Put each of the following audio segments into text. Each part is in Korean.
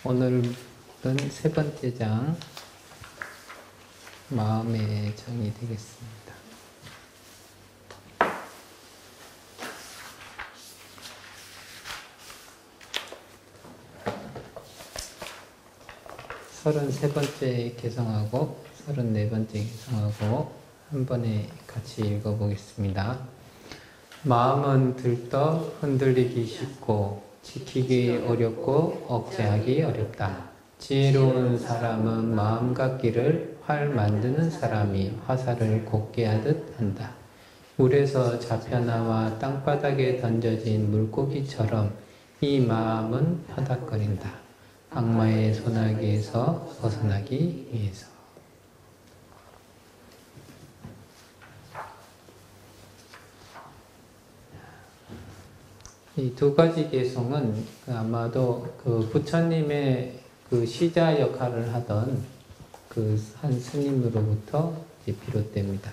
오늘은 세 번째 장, 마음의 장이 되겠습니다. 서른세 번째 개성하고 34번째 개성하고 한 번에 같이 읽어보겠습니다. 마음은 들떠 흔들리기 쉽고 지키기 어렵고 억제하기 어렵다. 지혜로운 사람은 마음갖기를 활 만드는 사람이 화살을 곱게 하듯 한다. 물에서 잡혀나와 땅바닥에 던져진 물고기처럼 이 마음은 파닥거린다. 악마의 소나기에서 벗어나기 위해서. 이 두 가지 개성은 아마도 그 부처님의 그 시자 역할을 하던 그 한 스님으로부터 비롯됩니다.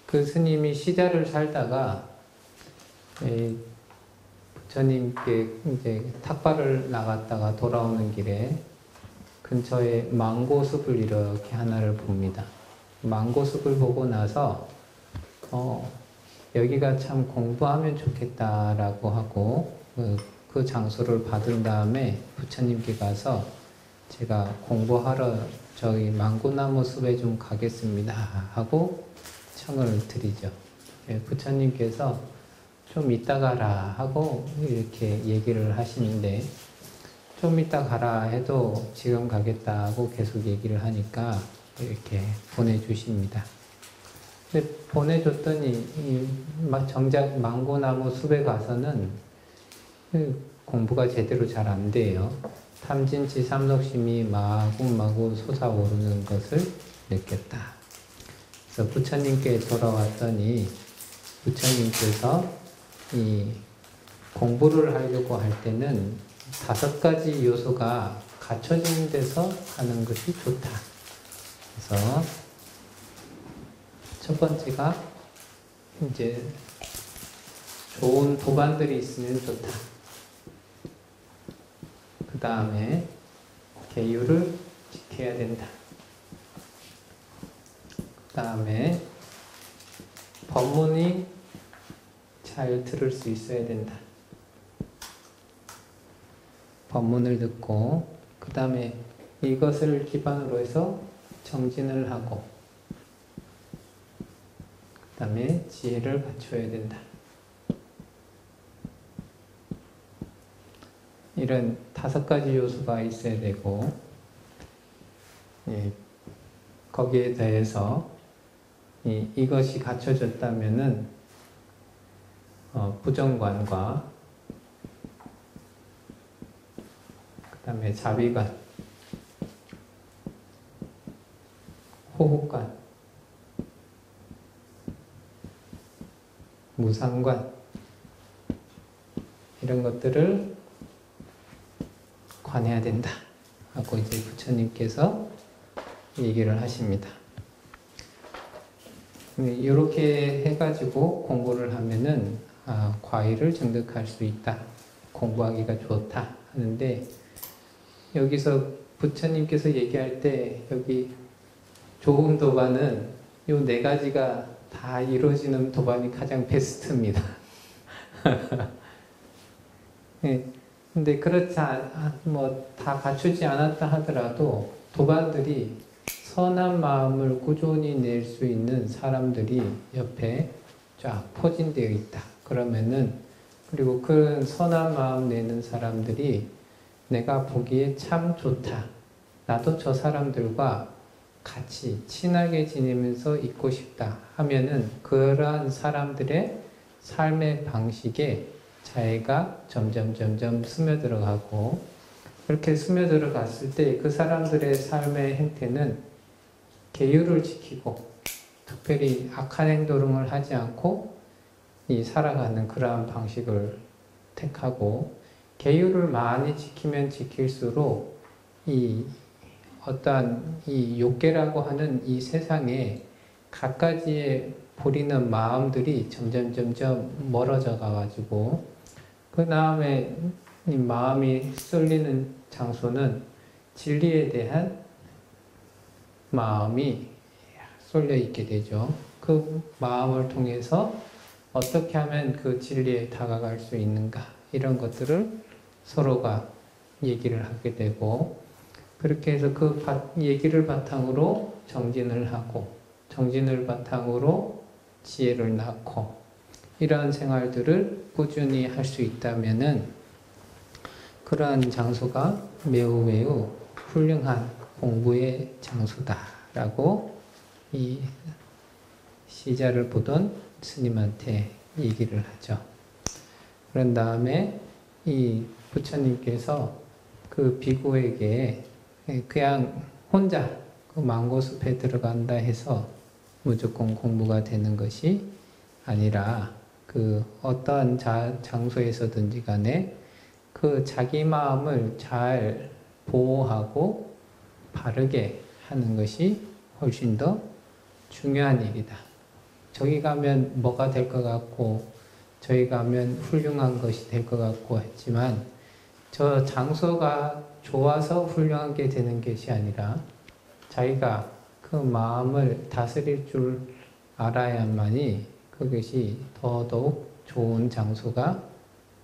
그 스님이 시자를 살다가 부처님께 이제 탁발을 나갔다가 돌아오는 길에 근처에 망고숲을 이렇게 하나를 봅니다. 망고숲을 보고 나서 여기가 참 공부하면 좋겠다라고 하고 그 장소를 받은 다음에 부처님께 가서 제가 공부하러 저기 망고나무 숲에 좀 가겠습니다 하고 청을 드리죠. 부처님께서 좀 이따 가라 하고 이렇게 얘기를 하시는데 좀 이따 가라 해도 지금 가겠다고 계속 얘기를 하니까 이렇게 보내주십니다. 근데 보내줬더니 정작 망고나무 숲에 가서는 공부가 제대로 잘 안 돼요. 탐진치 삼독심이 마구마구 솟아오르는 것을 느꼈다. 그래서 부처님께 돌아왔더니 부처님께서 이 공부를 하려고 할 때는 5가지 요소가 갖춰진 데서 하는 것이 좋다. 그래서 첫 번째가 이제 좋은 도반들이 있으면 좋다. 그 다음에 계율을 지켜야 된다. 그 다음에 법문이 잘 들을 수 있어야 된다. 법문을 듣고 그 다음에 이것을 기반으로 해서 정진을 하고 그 다음에 지혜를 갖춰야 된다. 이런 5가지 요소가 있어야 되고 거기에 대해서 이것이 갖춰졌다면은 부정관과 그 다음에 자비관, 호흡관, 무상관 이런 것들을 관해야 된다 하고 이제 부처님께서 얘기를 하십니다. 이렇게 해가지고 공부를 하면은 과일을 증득할 수 있다. 공부하기가 좋다 하는데 여기서 부처님께서 얘기할 때 여기 좋은 도반은 이 4가지가 다 이루어지는 도반이 가장 베스트입니다. 네. 근데 그렇지 다 갖추지 않았다 하더라도 도반들이 선한 마음을 꾸준히 낼 수 있는 사람들이 옆에 쫙 포진되어 있다. 그러면은 그리고 그런 선한 마음 내는 사람들이 내가 보기에 참 좋다. 나도 저 사람들과 같이 친하게 지내면서 있고 싶다 하면은 그러한 사람들의 삶의 방식에 자애가 점점 스며들어가고 그렇게 스며들어갔을 때 그 사람들의 삶의 행태는 계율을 지키고 특별히 악한 행동을 하지 않고 살아가는 그러한 방식을 택하고 계율을 많이 지키면 지킬수록 어떠한 욕계라고 하는 이 세상에 갖가지의 부리는 마음들이 점점 멀어져 가가지고 그 다음에 이 마음이 쏠리는 장소는 진리에 대한 마음이 쏠려 있게 되죠. 그 마음을 통해서 어떻게 하면 그 진리에 다가갈 수 있는가, 이런 것들을 서로가 얘기를 하게 되고, 그렇게 해서 그 얘기를 바탕으로 정진을 하고, 정진을 바탕으로 지혜를 낳고, 이러한 생활들을 꾸준히 할 수 있다면은 그러한 장소가 매우 매우 훌륭한 공부의 장소다라고 이 시자를 보던 스님한테 얘기를 하죠. 그런 다음에 이 부처님께서 그 비구에게 그냥 혼자 그 망고숲에 들어간다 해서 무조건 공부가 되는 것이 아니라 그 어떠한 장소에서든지 간에 그 자기 마음을 잘 보호하고 바르게 하는 것이 훨씬 더 중요한 일이다. 저기 가면 뭐가 될 것 같고 저기 가면 훌륭한 것이 될 것 같고 했지만 저 장소가 좋아서 훌륭한 게 되는 것이 아니라 자기가 그 마음을 다스릴 줄 알아야만이 그것이 더더욱 좋은 장소가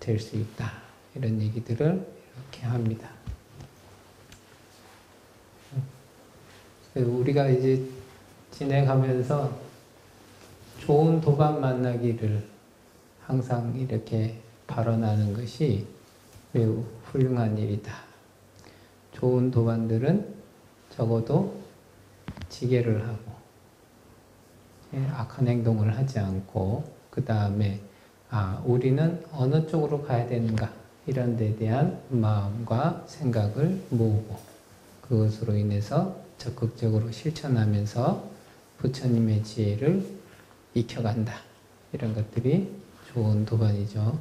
될 수 있다. 이런 얘기들을 이렇게 합니다. 우리가 이제 지내가면서 좋은 도반 만나기를 항상 이렇게 발언하는 것이 매우 훌륭한 일이다. 좋은 도반들은 적어도 지게를 하고 악한 행동을 하지 않고 그 다음에 우리는 어느 쪽으로 가야 되는가 이런 데 대한 마음과 생각을 모으고 그것으로 인해서 적극적으로 실천하면서 부처님의 지혜를 익혀간다. 이런 것들이 좋은 도반이죠.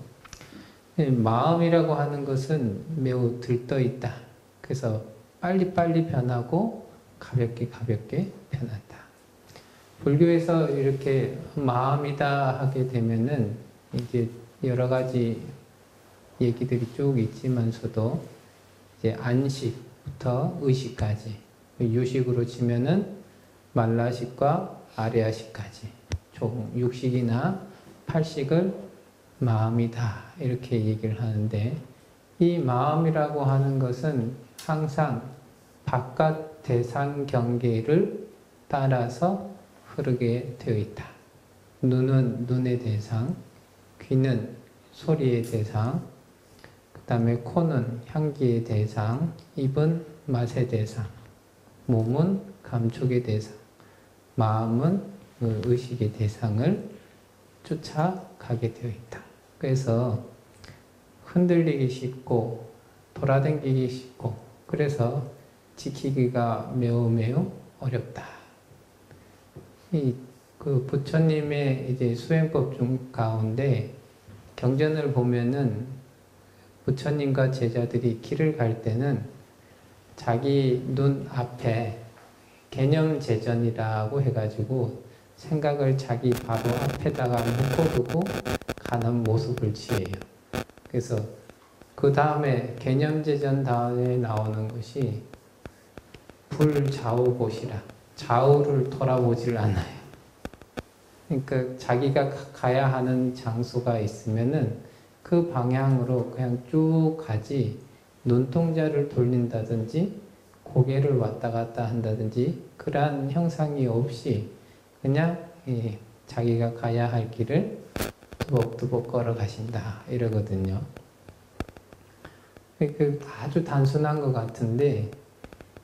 마음이라고 하는 것은 매우 들떠있다. 그래서 빨리빨리 변하고 가볍게 변한다. 불교에서 이렇게 마음이다 하게 되면은 이제 여러 가지 얘기들이 쭉 있지만서도 이제 안식부터 의식까지 유식으로 치면은 말라식과 아래아식까지 총 6식이나 8식을 마음이다 이렇게 얘기를 하는데 이 마음이라고 하는 것은 항상 바깥 대상 경계를 따라서 흐르게 되어 있다. 눈은 눈의 대상, 귀는 소리의 대상, 그 다음에 코는 향기의 대상, 입은 맛의 대상, 몸은 감촉의 대상, 마음은 의식의 대상을 쫓아가게 되어 있다. 그래서 흔들리기 쉽고 돌아다니기 쉽고 그래서 지키기가 매우 어렵다. 그 부처님의 이제 수행법 중 가운데 경전을 보면은 부처님과 제자들이 길을 갈 때는 자기 눈 앞에 개념제전이라고 해가지고 생각을 자기 바로 앞에다가 묶어두고 가는 모습을 취해요. 그래서 그 다음에 개념제전 다음에 나오는 것이 불좌우보시라. 좌우를 돌아보질 않아요. 그러니까 자기가 가야 하는 장소가 있으면은 그 방향으로 그냥 쭉 가지 눈동자를 돌린다든지 고개를 왔다 갔다 한다든지 그러한 형상이 없이 그냥 자기가 가야 할 길을 두벅두벅 걸어가신다 이러거든요. 아주 단순한 것 같은데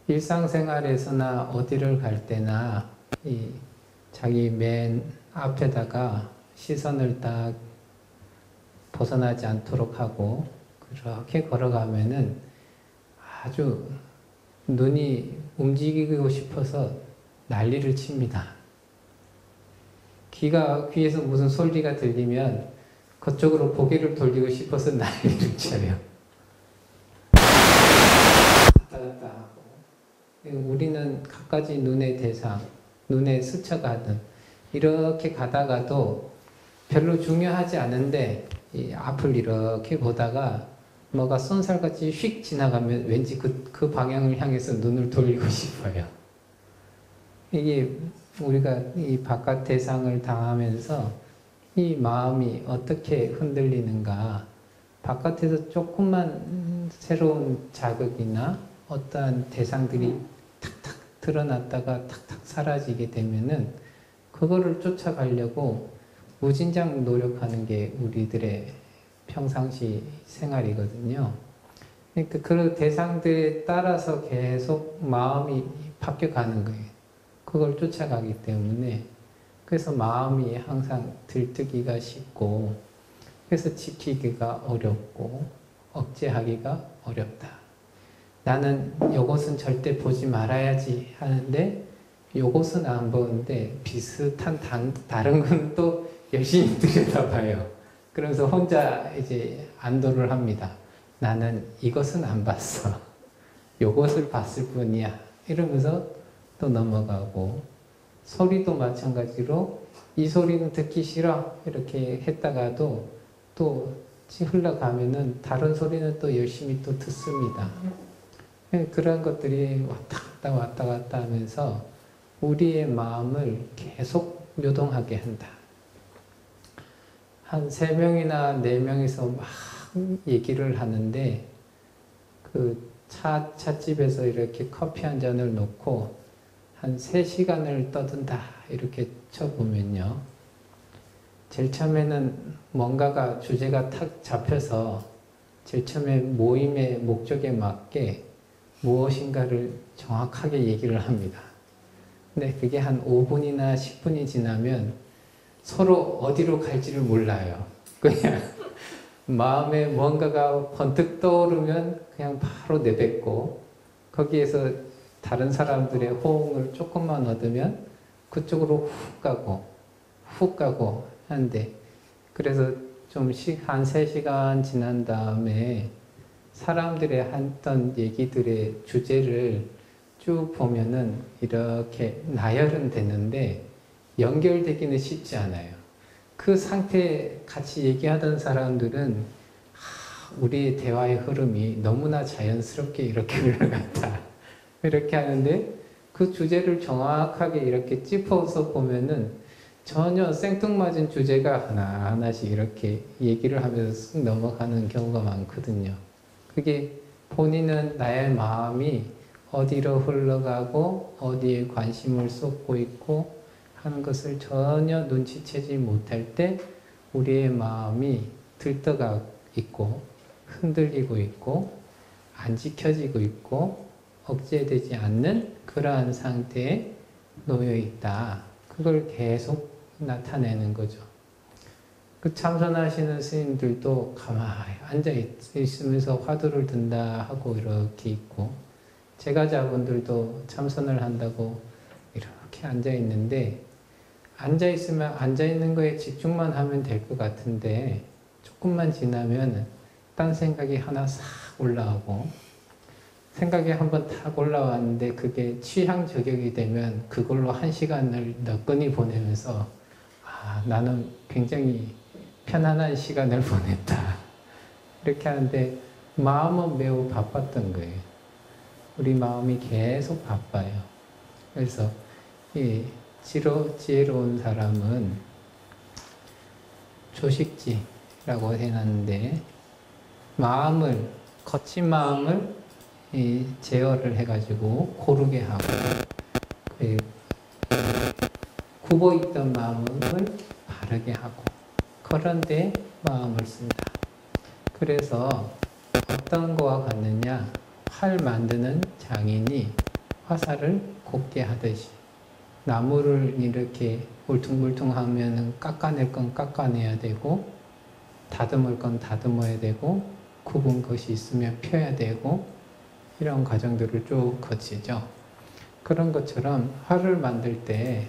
일상생활에서나 어디를 갈 때나 자기 맨 앞에다가 시선을 딱 벗어나지 않도록 하고 그렇게 걸어가면은 아주 눈이 움직이고 싶어서 난리를 칩니다. 귀에서 무슨 소리가 들리면 그쪽으로 고개를 돌리고 싶어서 난리를 쳐요. 왔다 갔다 하고. 우리는 갖가지 눈의 대상, 눈에 스쳐가든 이렇게 가다가도 별로 중요하지 않은데 이 앞을 이렇게 보다가 뭐가 쏜살같이 휙 지나가면 왠지 그 방향을 향해서 눈을 돌리고 싶어요. 이게 우리가 이 바깥 대상을 당하면서 이 마음이 어떻게 흔들리는가, 바깥에서 조금만 새로운 자극이나 어떠한 대상들이 탁탁 드러났다가 탁탁 사라지게 되면은 그거를 쫓아가려고 무진장 노력하는 게 우리들의 평상시 생활이거든요. 그러니까 그 대상들에 따라서 계속 마음이 바뀌어가는 거예요. 그걸 쫓아가기 때문에. 그래서 마음이 항상 들뜨기가 쉽고, 그래서 지키기가 어렵고 억제하기가 어렵다. 나는 요것은 절대 보지 말아야지 하는데 요것은 안 보는데 비슷한 다른 건 또 열심히 들여다봐요. 그러면서 혼자 이제 안도를 합니다. 나는 이것은 안 봤어. 요것을 봤을 뿐이야. 이러면서 또 넘어가고, 소리도 마찬가지로 이 소리는 듣기 싫어 이렇게 했다가도 또 흘러가면은 다른 소리는 또 열심히 또 듣습니다. 그런 것들이 왔다 갔다 하면서 우리의 마음을 계속 요동하게 한다. 한 3명이나 4명이서 막 얘기를 하는데 그 찻집에서 이렇게 커피 한 잔을 놓고 한 3시간을 떠든다 이렇게 쳐보면요. 제일 처음에는 뭔가가 주제가 탁 잡혀서 제일 처음에 모임의 목적에 맞게 무엇인가를 정확하게 얘기를 합니다. 근데 그게 한 5분이나 10분이 지나면 서로 어디로 갈지를 몰라요. 그냥 마음에 뭔가가 번뜩 떠오르면 그냥 바로 내뱉고, 거기에서 다른 사람들의 호응을 조금만 얻으면 그쪽으로 훅 가고 하는데, 그래서 좀 한 3시간 지난 다음에 사람들의 했던 얘기들의 주제를 쭉 보면은 이렇게 나열은 되는데 연결되기는 쉽지 않아요. 그 상태에 같이 얘기하던 사람들은 우리의 대화의 흐름이 너무나 자연스럽게 이렇게 흘러갔다. 이렇게 하는데 그 주제를 정확하게 이렇게 짚어서 보면은 전혀 생뚱맞은 주제가 하나하나씩 이렇게 얘기를 하면서 쓱 넘어가는 경우가 많거든요. 그게 본인은 나의 마음이 어디로 흘러가고 어디에 관심을 쏟고 있고 하는 것을 전혀 눈치채지 못할 때 우리의 마음이 들떠가 있고 흔들리고 있고 안 지켜지고 있고 억제되지 않는 그러한 상태에 놓여 있다. 그걸 계속 나타내는 거죠. 그 참선하시는 스님들도 가만히 앉아 있으면서 화두를 든다 하고 이렇게 있고, 제가자분들도 참선을 한다고 이렇게 앉아 있는데, 앉아 있으면 앉아 있는 거에 집중만 하면 될 것 같은데 조금만 지나면 딴 생각이 하나 싹 올라오고, 생각이 한번 탁 올라왔는데 그게 취향 저격이 되면 그걸로 1시간을 너끈히 보내면서 나는 굉장히 편안한 시간을 보냈다. 이렇게 하는데 마음은 매우 바빴던 거예요. 우리 마음이 계속 바빠요. 그래서 이 지혜로운 사람은 조식지라고 해놨는데, 거친 마음을 제어를 해가지고 고르게 하고, 굽어있던 마음을 바르게 하고, 그런데 마음을 쓴다. 그래서 어떤 거와 같느냐, 활 만드는 장인이 화살을 곱게 하듯이 나무를 이렇게 울퉁불퉁하면 깎아낼 건 깎아내야 되고, 다듬을 건 다듬어야 되고, 굽은 것이 있으면 펴야 되고, 이런 과정들을 쭉 거치죠. 그런 것처럼 활을 만들 때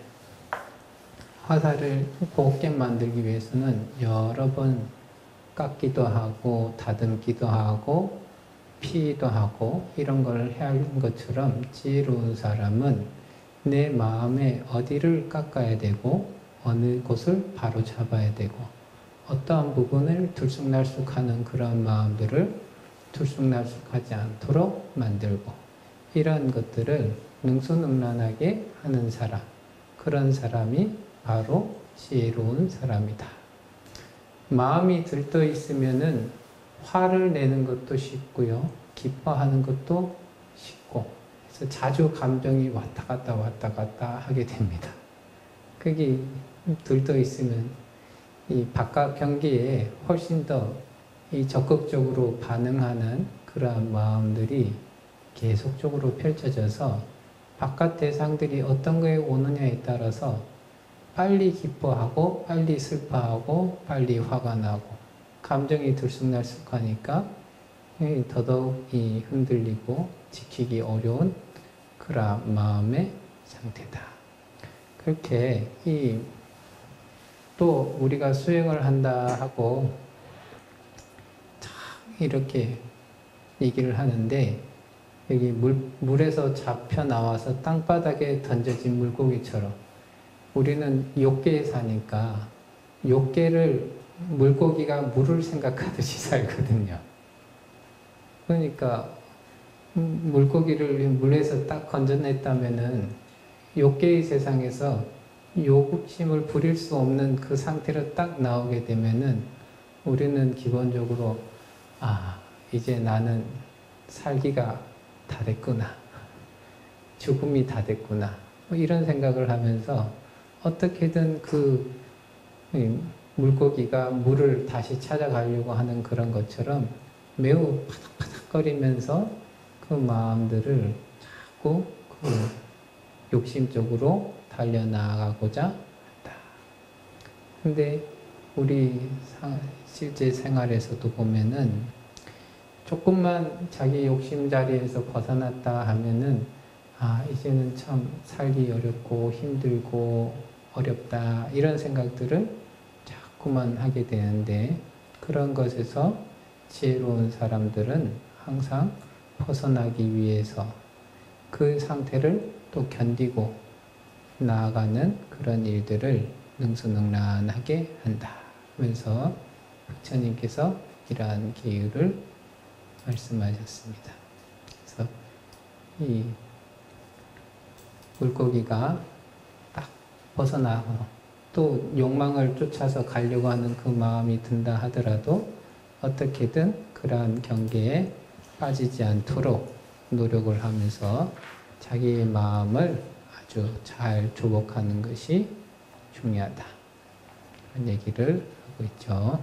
화살을 곱게 만들기 위해서는 여러 번 깎기도 하고 다듬기도 하고 피기도 하고 이런 걸 해야 하는 것처럼, 지혜로운 사람은 내 마음에 어디를 깎아야 되고 어느 곳을 바로 잡아야 되고 어떠한 부분을 들쑥날쑥하는 그런 마음들을 들쑥날쑥하지 않도록 만들고, 이런 것들을 능수능란하게 하는 사람, 그런 사람이 바로 지혜로운 사람이다. 마음이 들떠 있으면은 화를 내는 것도 쉽고요, 기뻐하는 것도 쉽고, 그래서 자주 감정이 왔다 갔다 하게 됩니다. 그게 들떠 있으면 이 바깥 경기에 훨씬 더 이 적극적으로 반응하는 그러한 마음들이 계속적으로 펼쳐져서 바깥 대상들이 어떤 거에 오느냐에 따라서 빨리 기뻐하고 빨리 슬퍼하고 빨리 화가 나고, 감정이 들쑥날쑥하니까 더더욱 이 흔들리고 지키기 어려운 그런 마음의 상태다. 그렇게 또 우리가 수행을 한다 하고 참 이렇게 얘기를 하는데, 여기 물에서 잡혀 나와서 땅바닥에 던져진 물고기처럼 우리는 욕계에 사니까 물고기가 물을 생각하듯이 살거든요. 그러니까 물고기를 물에서 딱 건져냈다면은 욕계의 세상에서 욕심을 부릴 수 없는 그 상태로 딱 나오게 되면은 우리는 기본적으로 이제 나는 살기가 다 됐구나, 죽음이 다 됐구나, 이런 생각을 하면서 어떻게든 그 물고기가 물을 다시 찾아가려고 하는 그런 것처럼 매우 파닥파닥거리면서 그 마음들을 자꾸 욕심적으로 달려나가고자 한다. 근데 우리 실제 생활에서도 보면은 조금만 자기 욕심 자리에서 벗어났다 하면은 이제는 참 살기 어렵고 힘들고 어렵다, 이런 생각들을 자꾸만 하게 되는데, 그런 것에서 지혜로운 사람들은 항상 벗어나기 위해서 그 상태를 또 견디고 나아가는 그런 일들을 능수능란하게 한다 하면서 부처님께서 이러한 계율을 말씀하셨습니다. 그래서 이 물고기가 딱 벗어나고 또 욕망을 쫓아서 가려고 하는 그 마음이 든다 하더라도 어떻게든 그러한 경계에 빠지지 않도록 노력을 하면서 자기의 마음을 아주 잘 조복하는 것이 중요하다, 그런 얘기를 하고 있죠.